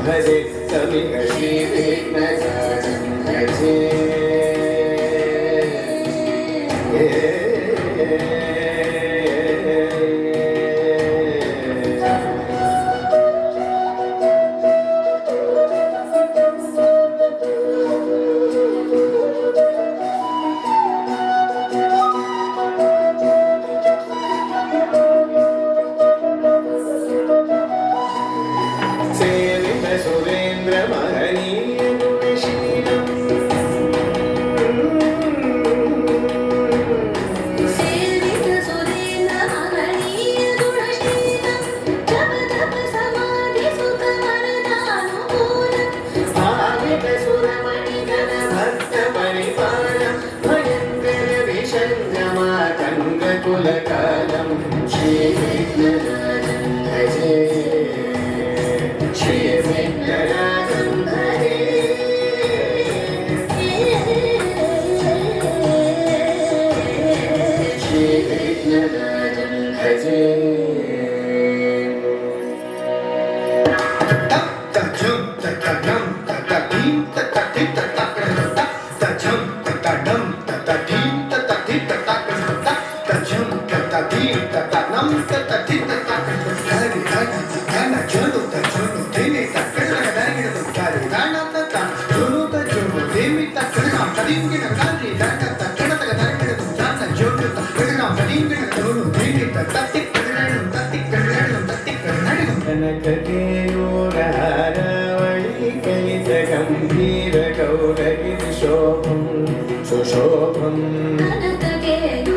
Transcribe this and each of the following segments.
भजे समिह श्री विघ्नराजं भजे कुलकालं श्री विघ्नराजं भजे श्री विघ्नराजं भजे श्री विघ्नराजं भजे गंभीर गौरगिरि शोभं सुशोभं कनककेयूरहारावळि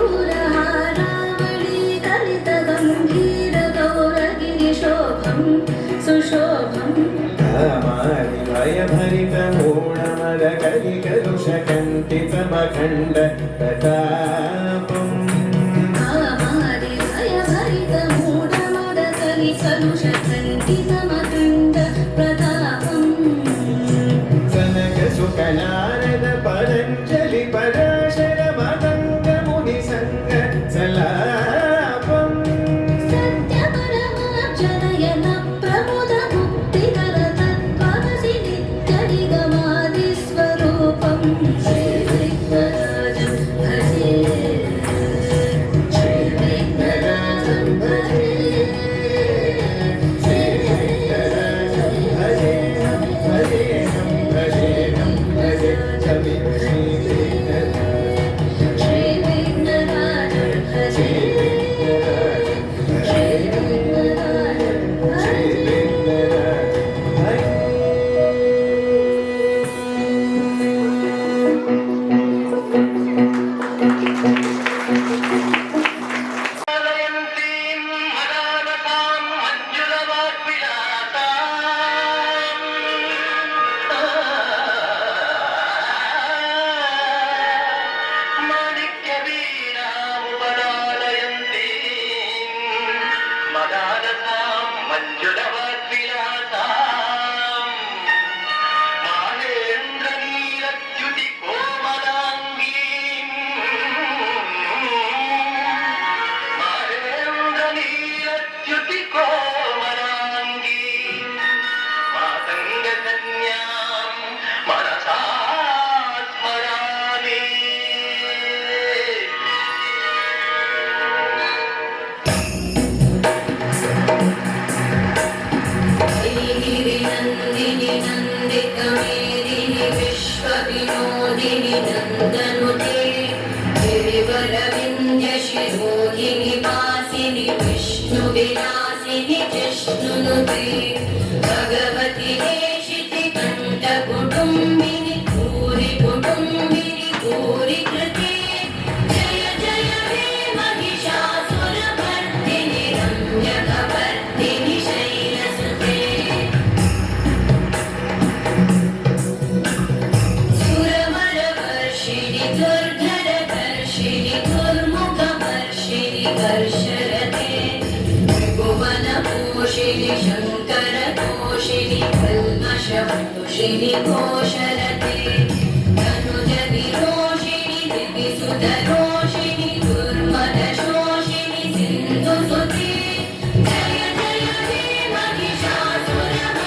कलित गंभीर गौरगिरि शोभं सुशोभं कामारि भयभरित मूढमद कलिकलुषकण्ठित मखण्ड प्रतापं कामारि भयभरित मूढमद कलिकलुषकण्ठित मखण्ड प्रतापं नारद पतञ्जलि पराशर मदङ्ग मुनि संग सलापं सत्य परमार्जनयन प्रमुद मुक्तिकर तत्त्वमसि नित्य निगमादि स्वरूपं श्री विघ्नराजं भजे श्री विघ्नराजं भजे श्री विघ्नराजं भजे भजे भजे विलासिनि जिष्णुनुते भगवति देशिति कंठ कुटुंबिनि भूरि कुटुंबिनि भूरि कृते जय जय हे महिषासुरमर्दिनि रम्यकवर्दिनि शैलसुते सुरमरवर्षिणि दुर्धरवर्षिणि दुर्मुखवर्षिणि वर्षरते भुवनपोषिणि शङ्करतोषिणि कल्मषतोषिणि घोषरते तनुजविरोषिणि दिविसुतरोषिणि दुर्मदशोषिणि सिन्धुसुते जय जय हे महिषासुरमर्दिनि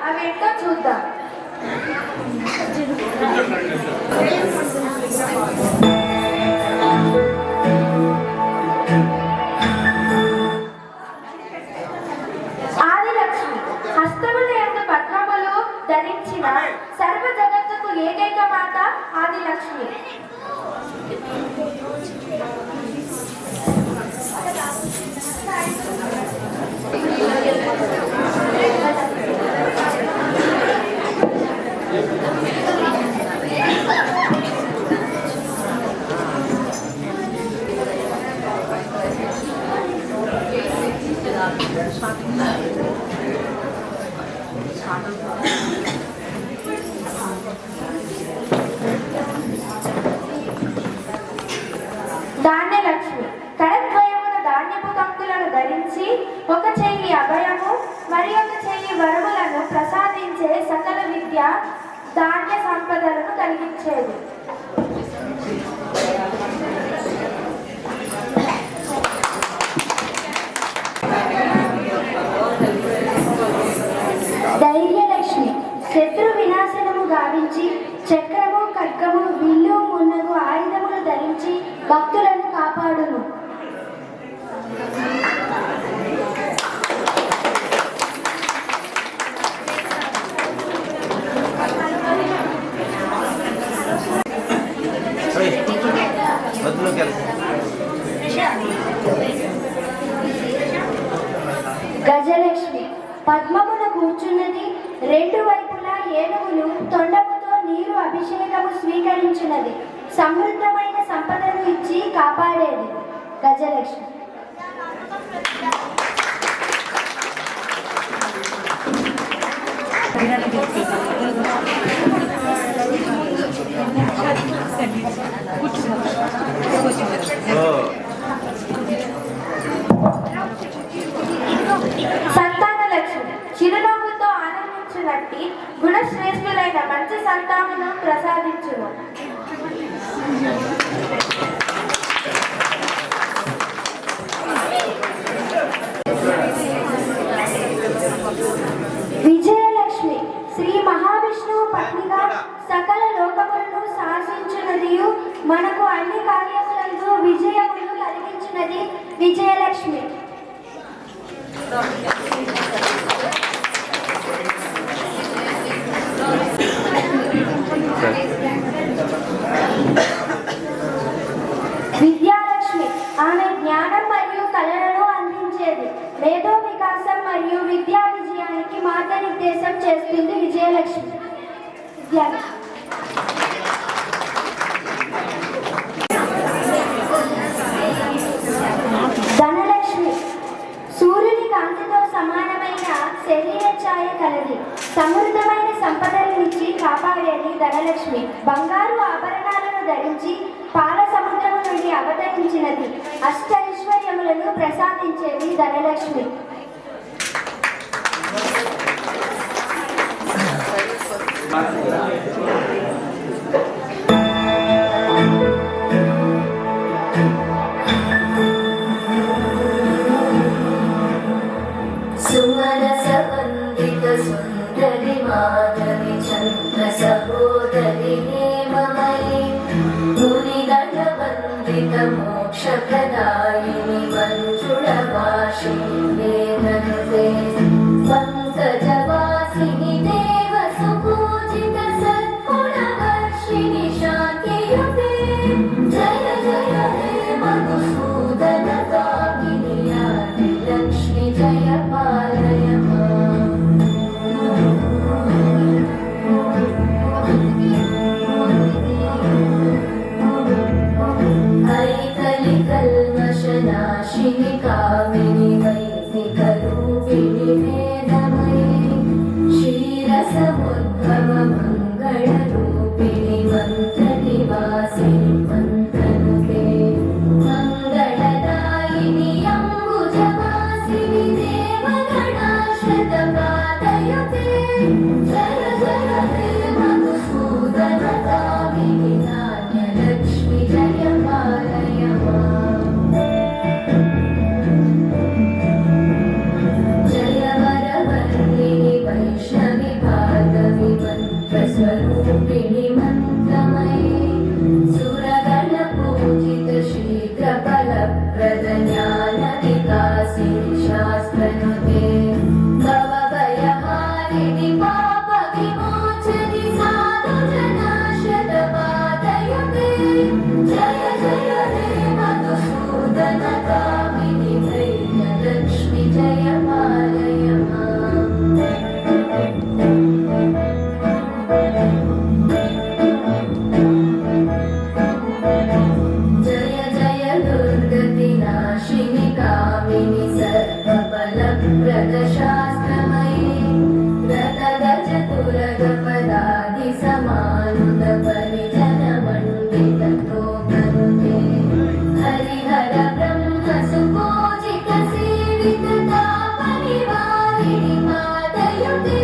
అవేంటో చూద్దాం. ఆదిలక్ష్మి హస్తముల యందు పద్మములు ధరించిన సర్వ జగత్తుకు ఏకైక మాత ఆదిలక్ష్మి. ధాన్యలక్ష్మి కరద్వయమున ధాన్యపు కంకులను ధరించి ఒక చెయ్యి అభయము మరి ఒక చెయ్యి వరములను ప్రసాదించే సకల విద్య ధాన్య సంపదలను కలిగించేది. ధైర్యలక్ష్మి శత్రు వినాశనము గావించి చక్రము ఖడ్గము విల్లు మున్నగు ఆయుధములు ధరించి భక్తులను కాపాడును. గజలక్ష్మి పద్మమున కూర్చున్నది, రెండు వైపులా ఏనుగులు తొండముతో నీరు అభిషేకము స్వీకరించినది, సమృద్ధమైన సంపదను ఇచ్చి కాపాడేది. గజలక్ష్మి. సంతానలక్ష్మి చిరునవ్వుతో ఆనందించునట్టి గుణశ్రేష్ఠులైన మంచి సంతానమును ప్రసాదించును. విజయలక్ష్మి శ్రీ మహావిష్ణువు పత్నిగా సకల లోకములను శాసించున్నదియు మనకు అన్ని కార్యములందు విజయమును కలిగించినది విజయలక్ష్మి. విద్యాలక్ష్మి ఆమె జ్ఞానం మరియు కళలను అందించేది, మేధో వికాసం మరియు విద్యా విజయానికి మార్గనిర్దేశం చేస్తుంది విజయలక్ష్మి. ధనలక్ష్మి సూర్యుని కాంతితో సమానమైన శరీర ఛాయ కలది, సమృద్ధమైన సంపదలనిచ్చి కాపాడేది ధనలక్ష్మి. బంగారు ఆభరణాలను ధరించి పాల సముద్రము నుండి అవతరించినది, అష్ట ఐశ్వర్యములను ప్రసాదించేది ధనలక్ష్మి. సుమనసవందిత సుందరి మాధవి చంద్ర సహోదరి హేమమయీ మునిగణవందిత మోక్షప్రదాయిని మంజుళవాసిని వేదనుతే పంకజవాసిని దేవ సుపూజిత సద్గుణవర్షిణి स्वरूपिणि मन्त्रमयि सुरगणपूजित शीघ्रफलप्रद ज्ञानविकासिनि शास्त्रनुते भवभयहारिणि पापविमोचनि साधुजनाशतपादयुते जय जय हे मधुसूदनकामिनि धैर्यलक्ष्मि जय पालय माम् जय जय दुर्गतिनाशिनि कामिनि सर्वफलप्रद शास्त्रमयि रतगजतुरगपदादि समानुत परिजनमण्डित तोकनुते हरिहर ब्रह्म सुपूजित सेवित तापनिवारिणि पादयुते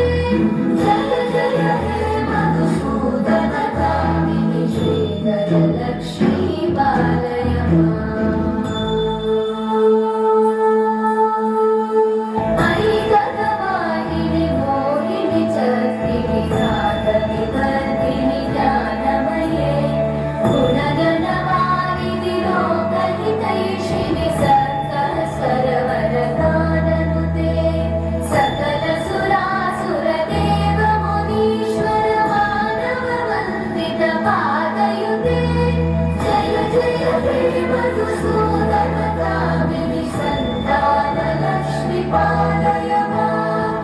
जय जय हे मधुसूदन कामिनि श्रीगजलक्ष्मी पालय माम् अयि गगवाहिनि मोहिनि चक्रिणि साधनि वर्धिनि ज्ञानमये गुणगणवारिणि लोकहितैषिणि सकल सरवरकाननुते सकल सुरासुरदेव मुनीश्वर मानव वन्दित पादयुते जय जय हे मधुसूदन कामिनि सन्तान लक्ष्मि पालय माम्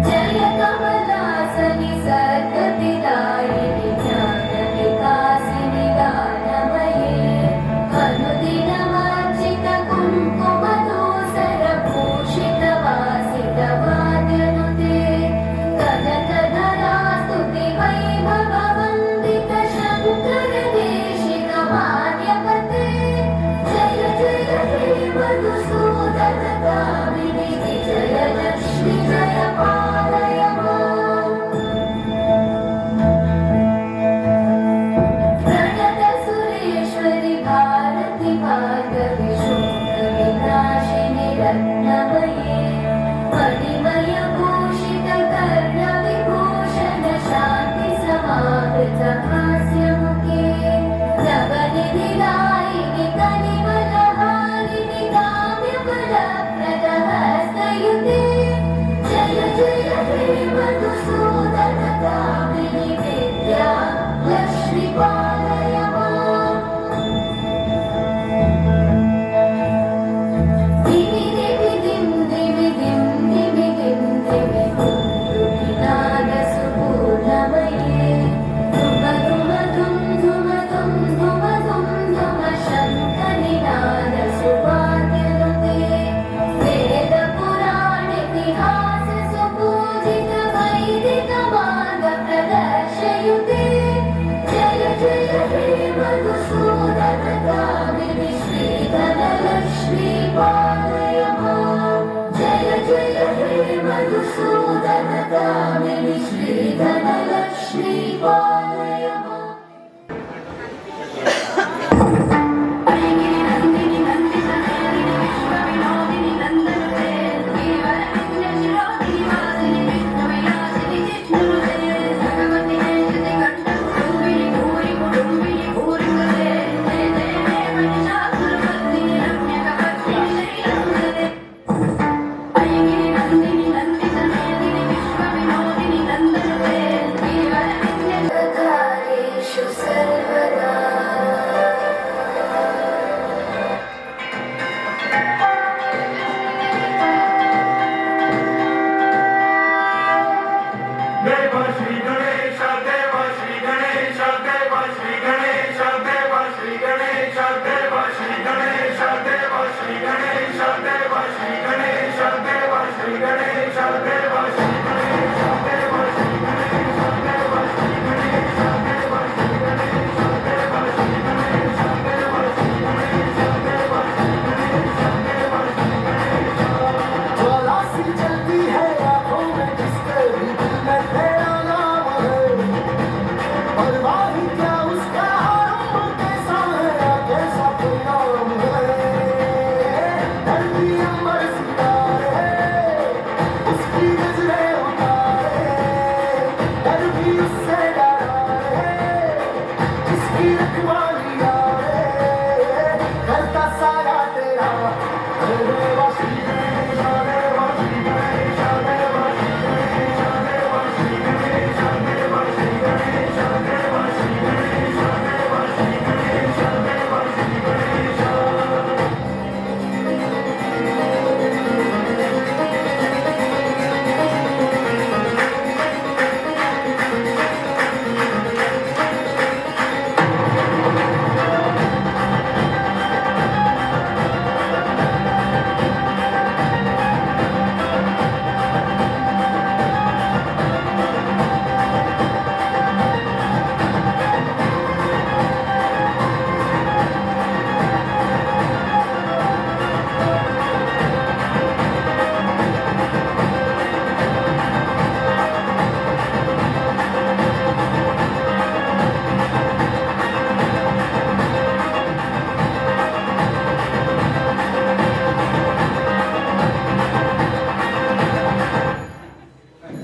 जय कमलासनि सद्गतिदायिनि ज्ञानविकासिनि दानमये अनुदिनमर्चित कुङ्कुमधूसरभूषित वासित वाद्यनुते कनकधरा स्तुति वैभववन्दित शङ्कर देशिक मान्यपते जय जय हे मधुसूदन कामिनि विजयलक्ष्मि जय पालय माम् प्रणत सुरेश्वरि भारति भार्गवि शोकविनाशिनि रत्नमये मणिमय भूषित कर्णविभूषण शान्ति समावृत हास्यमुखे नवनिधिदायिनि कलिवलहारिणि काम्यफलप्रद हस्तयुते जय जय हे मधुसूदन कामिनि विद्या लक्ष्मि पालय माम् दिवि दिवि दिं दिवि दिं दिवि दिं दिवि कुन्दुविनाद सुपूर्णमये धुम धुम धुं धुम धुं धुम धुं धुम शङ्खनिनाद सुवाद्यनुते वेद पुराण इतिहास सुपूजित वैदिक मार्ग प्रदर्शयुते जय जय हे मधुसूदन कामिनि श्रीधनलक्ष्मी पालय माम् जय जय हे मधुसूदन कामिनि श्रीधनलक्ष्मी पालय